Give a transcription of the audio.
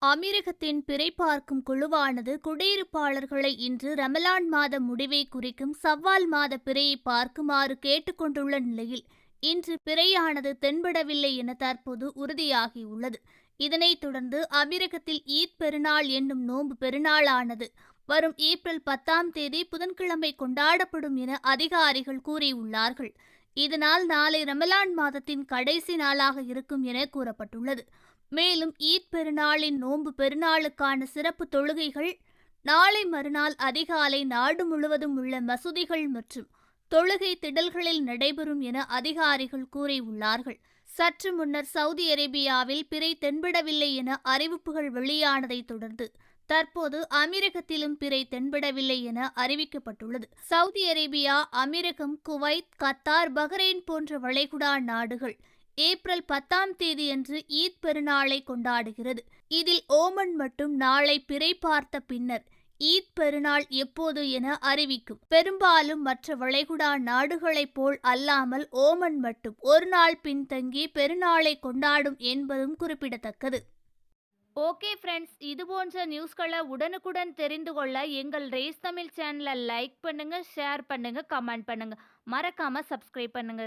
அமீரகத்தின் பிறை பார்க்கும் குழுவானது குடியிருப்பாளர்களை இன்று ரமலான் மாத முடிவை குறிக்கும் சவ்வால் மாத பிறையை பார்க்குமாறு கேட்டுக்கொண்டுள்ள நிலையில் இன்று பிறையானது தென்படவில்லை என தற்போது உறுதியாகியுள்ளது. இதனைத் தொடர்ந்து அமீரகத்தில் ஈத் பெருநாள் என்னும் நோன்பு பெருநாளானது வரும் ஏப்ரல் 10ஆம் தேதி புதன்கிழமை கொண்டாடப்படும் என அதிகாரிகள் கூறியுள்ளார்கள். இதனால் நாளை ரமலான் மாதத்தின் கடைசி நாளாக இருக்கும் என கூறப்பட்டுள்ளது. மேலும் ஈத் பெருநாளின் நோன்பு பெருநாளுக்கான சிறப்பு தொழுகைகள் நாளை மறுநாள் அதிகாலை நாடு முழுவதும் உள்ள மசூதிகள் மற்றும் தொழுகை திடல்களில் நடைபெறும் என அதிகாரிகள் கூறியுள்ளார்கள். சற்று முன்னர் சவுதி அரேபியாவில் பிறை தென்படவில்லை என அறிவிப்புகள் வெளியானதை தொடர்ந்து தற்போது அமீரகத்திலும் பிறை தென்படவில்லை என அறிவிக்கப்பட்டுள்ளது. சவுதி அரேபியா, அமீரகம், குவைத், கத்தார், பஹ்ரைன் போன்ற வளைகுடா நாடுகள் ஏப்ரல் 10ஆம் தேதியன்று ஈத் பெருநாளை கொண்டாடுகிறது. இதில் ஓமன் மட்டும் நாளை பிறை பார்த்த பின்னர் ஈத் பெருநாள் எப்போது என அறிவிக்கும். பெரும்பாலும் மற்ற வளைகுடா நாடுகளைப் போல் அல்லாமல் ஓமன் மட்டும் ஒரு நாள் பின்தங்கி பெருநாளை கொண்டாடும் என்பதும் குறிப்பிடத்தக்கது. ஓகே ஃப்ரெண்ட்ஸ், இது போன்ற நியூஸ்களை உடனுக்குடன் தெரிந்து கொள்ள எங்கள் ரேஸ் தமிழ் சேனலை லைக் பண்ணுங்க, ஷேர் பண்ணுங்க, கமெண்ட் பண்ணுங்க, மறக்காம சப்ஸ்கிரைப் பண்ணுங்க.